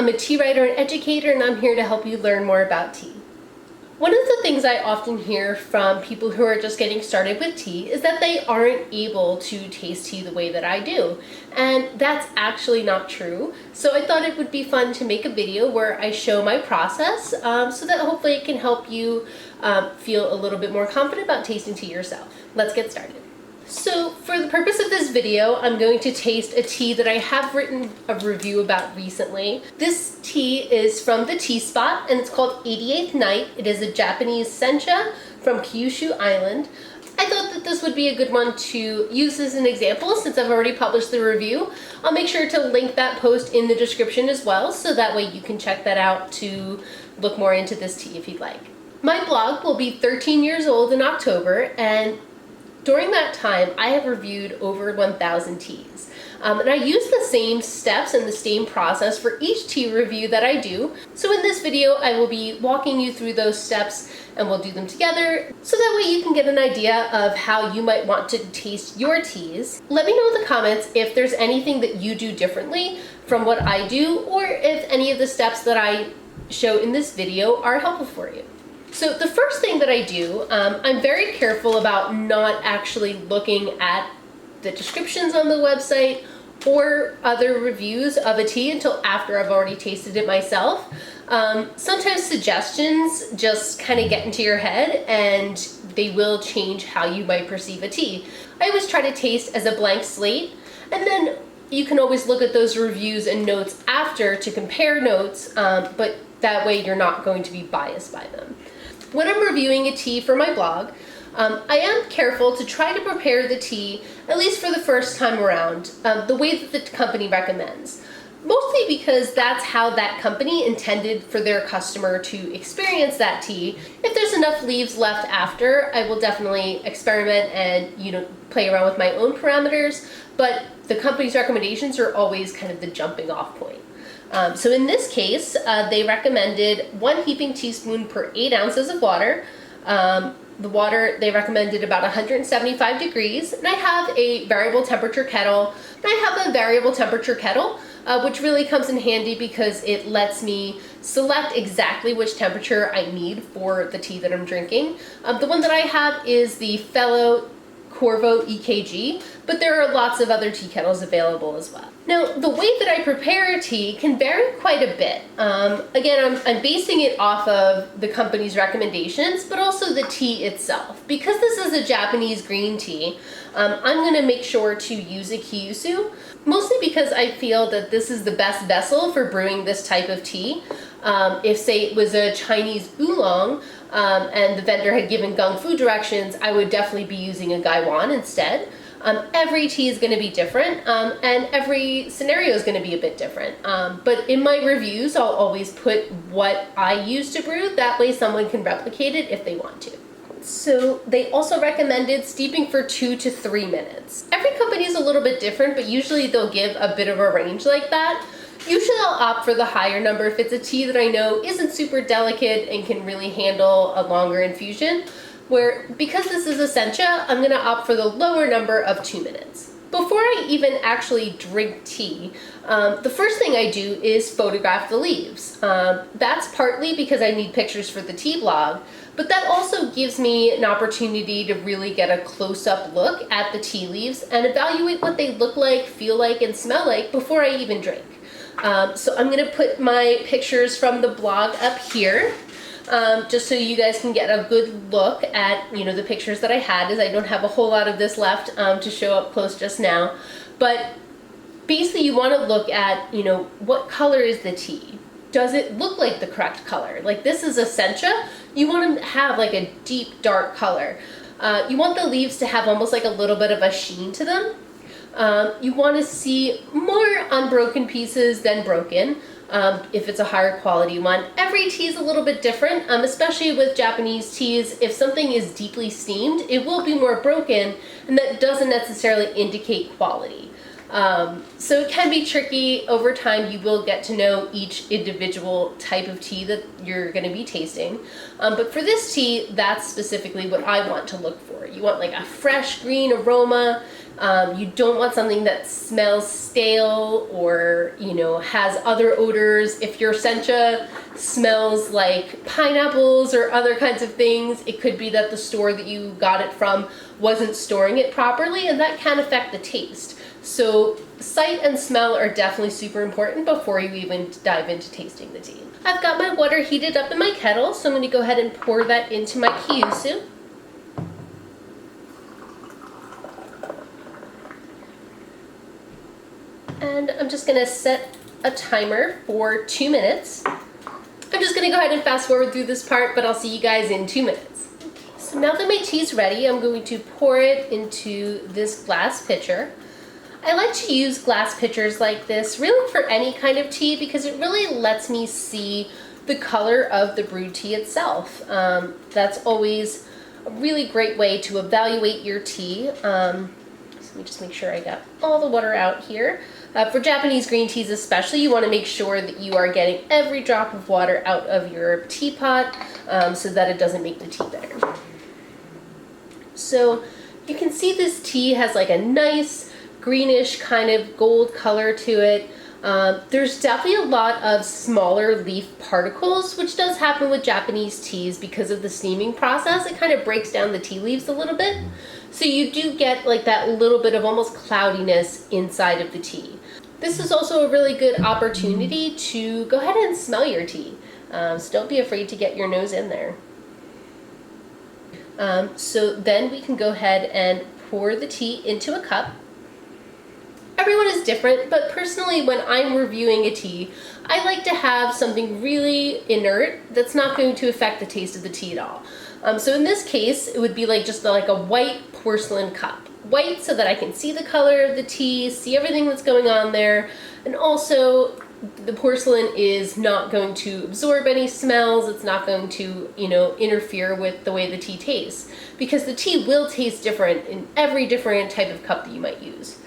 I'm a tea writer and educator, and I'm here to help you learn more about tea. One of the things I often hear from people who are just getting started with tea is that they aren't able to taste tea the way that I do. And that's actually not true. So I thought it would be fun to make a video where I show my process so that hopefully it can help you feel a little bit more confident about tasting tea yourself. Let's get started. So for the purpose of this video, I'm going to taste a tea that I have written a review about recently. This tea is from the Tea Spot and it's called 88th Night. It is a Japanese sencha from Kyushu Island. I thought that this would be a good one to use as an example since I've already published the review. I'll make sure to link that post in the description as well, so that way you can check that out to look more into this tea if you'd like. My blog will be 13 years old in October, and during that time, I have reviewed over 1,000 teas. And I use the same steps and the same process for each tea review that I do. So in this video, I will be walking you through those steps and we'll do them together. So that way you can get an idea of how you might want to taste your teas. Let me know in the comments if there's anything that you do differently from what I do, or if any of the steps that I show in this video are helpful for you. So the first thing that I do, I'm very careful about not actually looking at the descriptions on the website or other reviews of a tea until after I've already tasted it myself. Sometimes suggestions just kind of get into your head and they will change how you might perceive a tea. I always try to taste as a blank slate, and then you can always look at those reviews and notes after to compare notes, but that way you're not going to be biased by them. When I'm reviewing a tea for my blog, I am careful to try to prepare the tea, at least for the first time around, the way that the company recommends. Mostly because that's how that company intended for their customer to experience that tea. If there's enough leaves left after, I will definitely experiment and play around with my own parameters, but the company's recommendations are always kind of the jumping off point. So in this case, they recommended 1 heaping teaspoon per 8 ounces of water. The water, they recommended about 175 degrees, and I have a variable temperature kettle. And I have a variable temperature kettle, which really comes in handy because it lets me select exactly which temperature I need for the tea that I'm drinking. The one that I have is the fellow Corvo EKG, but there are lots of other tea kettles available as well. Now, the way that I prepare a tea can vary quite a bit. Again, I'm basing it off of the company's recommendations, but also the tea itself. Because this is a Japanese green tea, I'm going to make sure to use a kyusu, mostly because I feel that this is the best vessel for brewing this type of tea. If, say, it was a Chinese oolong, and the vendor had given gung fu directions, I would definitely be using a gaiwan instead. Every tea is going to be different, and every scenario is going to be a bit different. But in my reviews, I'll always put what I use to brew. That way someone can replicate it if they want to. So they also recommended steeping for 2 to 3 minutes. Every company is a little bit different, but usually they'll give a bit of a range like that. Usually I'll opt for the higher number if it's a tea that I know isn't super delicate and can really handle a longer infusion, where because this is a sencha, I'm going to opt for the lower number of 2 minutes. Before I even actually drink tea, the first thing I do is photograph the leaves. That's partly because I need pictures for the tea blog, but that also gives me an opportunity to really get a close-up look at the tea leaves and evaluate what they look like, feel like, and smell like before I even drink. So I'm going to put my pictures from the blog up here, just so you guys can get a good look at, the pictures that I had, as I don't have a whole lot of this left to show up close just now. But basically you want to look at, what color is the tea? Does it look like the correct color? Like, this is a sencha, you want to have like a deep dark color. You want the leaves to have almost like a little bit of a sheen to them. You want to see more unbroken pieces than broken, if it's a higher quality one. Every tea is a little bit different, especially with Japanese teas. If something is deeply steamed, it will be more broken, and that doesn't necessarily indicate quality. So it can be tricky. Over time, you will get to know each individual type of tea that you're going to be tasting. But for this tea, that's specifically what I want to look for. You want like a fresh green aroma, You don't want something that smells stale or, has other odors. If your sencha smells like pineapples or other kinds of things, it could be that the store that you got it from wasn't storing it properly, and that can affect the taste. So sight and smell are definitely super important before you even dive into tasting the tea. I've got my water heated up in my kettle, so I'm going to go ahead and pour that into my kyusu. And I'm just going to set a timer for 2 minutes. I'm just going to go ahead and fast forward through this part, but I'll see you guys in 2 minutes. So now that my tea's ready, I'm going to pour it into this glass pitcher. I like to use glass pitchers like this really for any kind of tea because it really lets me see the color of the brewed tea itself. That's always a really great way to evaluate your tea. So let me just make sure I got all the water out here. For Japanese green teas especially, you want to make sure that you are getting every drop of water out of your teapot so that it doesn't make the tea bitter. So you can see this tea has like a nice greenish kind of gold color to it. There's definitely a lot of smaller leaf particles, which does happen with Japanese teas because of the steaming process. It kind of breaks down the tea leaves a little bit. So you do get like that little bit of almost cloudiness inside of the tea. This is also a really good opportunity to go ahead and smell your tea. So don't be afraid to get your nose in there. So then we can go ahead and pour the tea into a cup. Everyone is different, but personally when I'm reviewing a tea, I like to have something really inert that's not going to affect the taste of the tea at all. So in this case, it would be like just like a white porcelain cup. White so that I can see the color of the tea, see everything that's going on there, and also the porcelain is not going to absorb any smells. It's not going to, interfere with the way the tea tastes, because the tea will taste different in every different type of cup that you might use.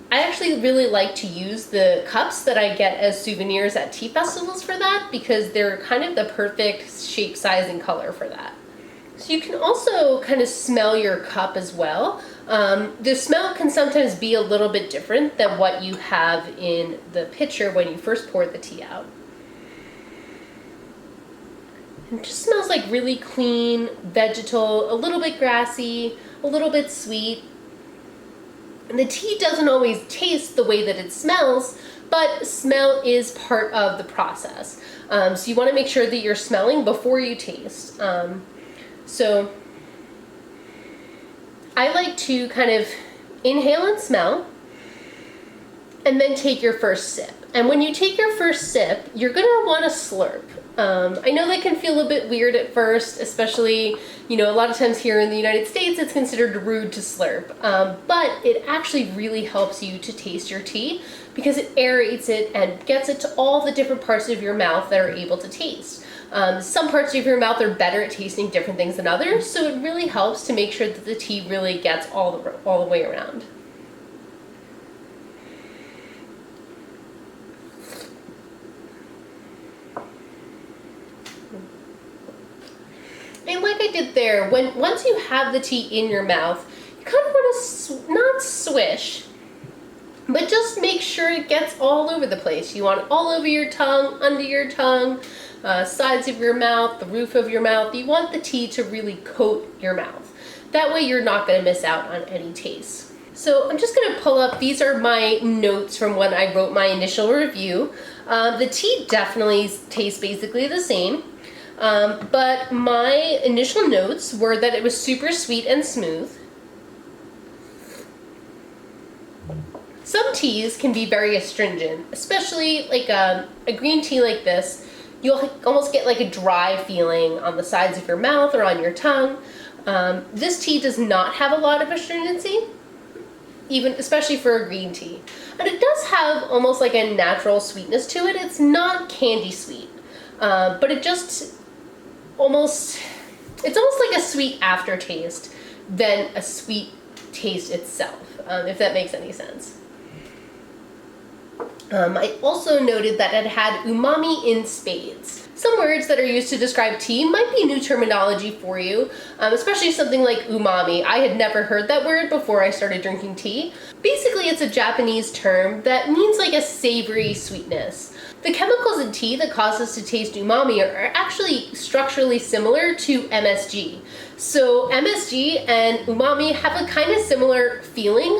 I actually really like to use the cups that I get as souvenirs at tea festivals for that, because they're kind of the perfect shape, size, and color for that. So you can also kind of smell your cup as well. The smell can sometimes be a little bit different than what you have in the pitcher when you first pour the tea out. It just smells like really clean, vegetal, a little bit grassy, a little bit sweet. And the tea doesn't always taste the way that it smells, but smell is part of the process. So you want to make sure that you're smelling before you taste. So I like to kind of inhale and smell, and then take your first sip. And when you take your first sip, you're going to want to slurp. I know that can feel a bit weird at first, especially, a lot of times here in the United States, it's considered rude to slurp. But it actually really helps you to taste your tea because it aerates it and gets it to all the different parts of your mouth that are able to taste. Some parts of your mouth are better at tasting different things than others, so it really helps to make sure that the tea really gets all the way around. And like I did there, once you have the tea in your mouth, you kind of want to not swish, but just make sure it gets all over the place. You want it all over your tongue, under your tongue, sides of your mouth, the roof of your mouth. You want the tea to really coat your mouth. That way you're not going to miss out on any taste. So I'm just going to pull up, these are my notes from when I wrote my initial review. The tea definitely tastes basically the same. But my initial notes were that it was super sweet and smooth. Some teas can be very astringent, especially like a green tea like this. You'll almost get like a dry feeling on the sides of your mouth or on your tongue. This tea does not have a lot of astringency, especially for a green tea. And it does have almost like a natural sweetness to it. It's not candy sweet, but it's almost like a sweet aftertaste than a sweet taste itself, if that makes any sense. I also noted that it had umami in spades. Some words that are used to describe tea might be new terminology for you, especially something like umami. I had never heard that word before I started drinking tea. Basically, it's a Japanese term that means like a savory sweetness. The chemicals in tea that cause us to taste umami are actually structurally similar to MSG. So MSG and umami have a kind of similar feeling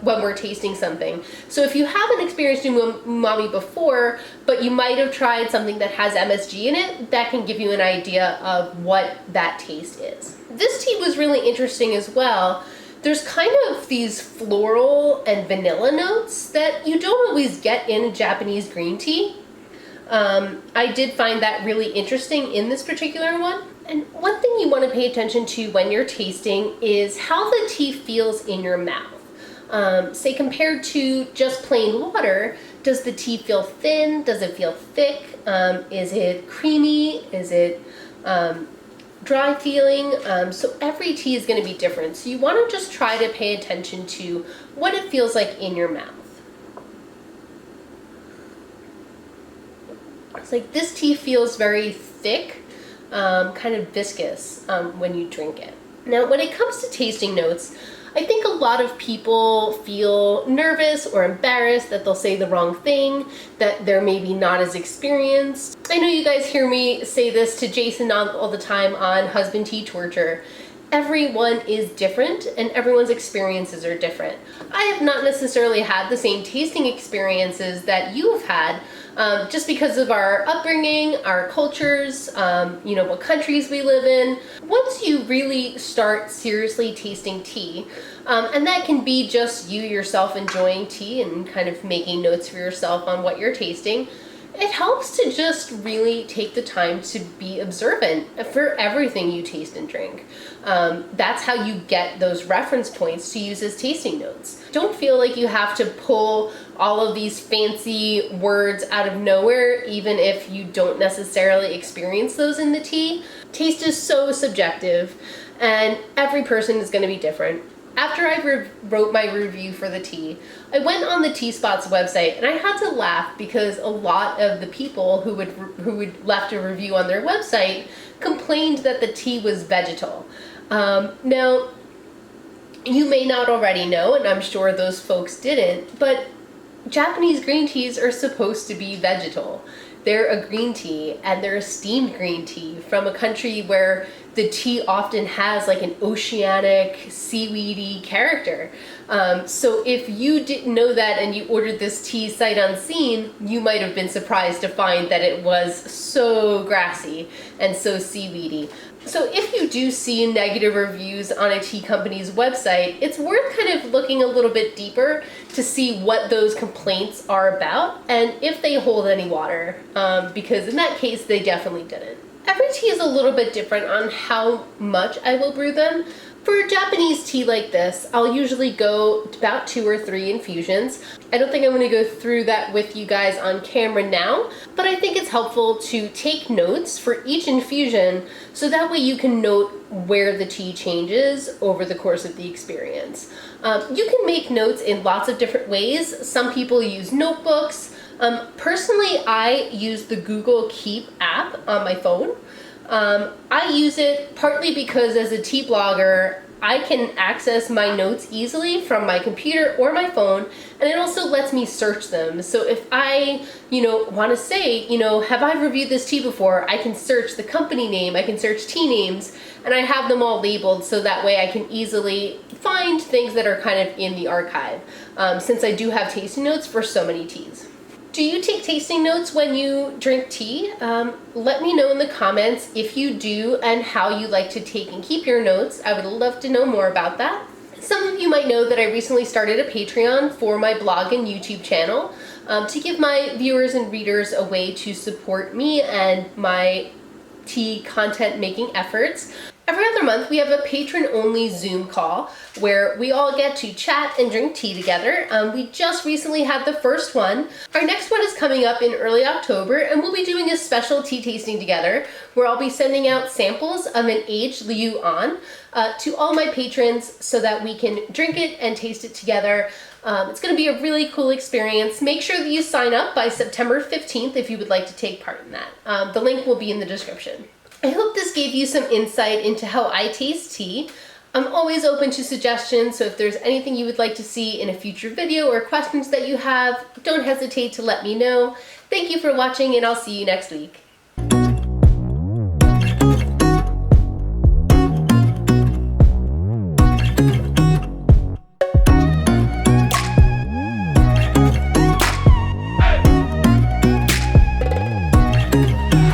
when we're tasting something. So if you haven't experienced umami before, but you might have tried something that has MSG in it, that can give you an idea of what that taste is. This tea was really interesting as well. There's kind of these floral and vanilla notes that you don't always get in Japanese green tea. I did find that really interesting in this particular one. And one thing you want to pay attention to when you're tasting is how the tea feels in your mouth. Say compared to just plain water, does the tea feel thin? Does it feel thick? Is it creamy? Is it dry feeling? So every tea is going to be different. So you want to just try to pay attention to what it feels like in your mouth. It's like this tea feels very thick, kind of viscous when you drink it. Now, when it comes to tasting notes, I think a lot of people feel nervous or embarrassed that they'll say the wrong thing, that they're maybe not as experienced. I know you guys hear me say this to Jason all the time on Husband Tea Torture. Everyone is different and everyone's experiences are different. I have not necessarily had the same tasting experiences that you have had, just because of our upbringing, our cultures, what countries we live in. Once you really start seriously tasting tea, and that can be just you yourself enjoying tea and kind of making notes for yourself on what you're tasting, it helps to just really take the time to be observant for everything you taste and drink. That's how you get those reference points to use as tasting notes. Don't feel like you have to pull all of these fancy words out of nowhere, even if you don't necessarily experience those in the tea. Taste is so subjective, and every person is going to be different. After I wrote my review for the tea, I went on the Tea Spot's website and I had to laugh because a lot of the people who would left a review on their website complained that the tea was vegetal. Now, you may not already know, and I'm sure those folks didn't, but Japanese green teas are supposed to be vegetal. They're a green tea, and they're a steamed green tea from a country where the tea often has like an oceanic, seaweedy character. So if you didn't know that and you ordered this tea sight unseen, you might have been surprised to find that it was so grassy and so seaweedy. So if you do see negative reviews on a tea company's website, it's worth kind of looking a little bit deeper to see what those complaints are about and if they hold any water, because in that case, they definitely didn't. Every tea is a little bit different on how much I will brew them. For a Japanese tea like this, I'll usually go about 2 or 3 infusions. I don't think I'm going to go through that with you guys on camera now, but I think it's helpful to take notes for each infusion so that way you can note where the tea changes over the course of the experience. You can make notes in lots of different ways. Some people use notebooks. Personally, I use the Google Keep app on my phone. I use it partly because as a tea blogger, I can access my notes easily from my computer or my phone, and it also lets me search them. So if I, want to say, have I reviewed this tea before? I can search the company name, I can search tea names, and I have them all labeled so that way I can easily find things that are kind of in the archive, since I do have tasting notes for so many teas. Do you take tasting notes when you drink tea? Let me know in the comments if you do and how you like to take and keep your notes. I would love to know more about that. Some of you might know that I recently started a Patreon for my blog and YouTube channel to give my viewers and readers a way to support me and my tea content making efforts. Every other month, we have a patron-only Zoom call where we all get to chat and drink tea together. We just recently had the first one. Our next one is coming up in early October, and we'll be doing a special tea tasting together where I'll be sending out samples of an aged Liu An to all my patrons so that we can drink it and taste it together. It's going to be a really cool experience. Make sure that you sign up by September 15th if you would like to take part in that. The link will be in the description. I hope this gave you some insight into how I taste tea. I'm always open to suggestions, so if there's anything you would like to see in a future video or questions that you have, don't hesitate to let me know. Thank you for watching, and I'll see you next week.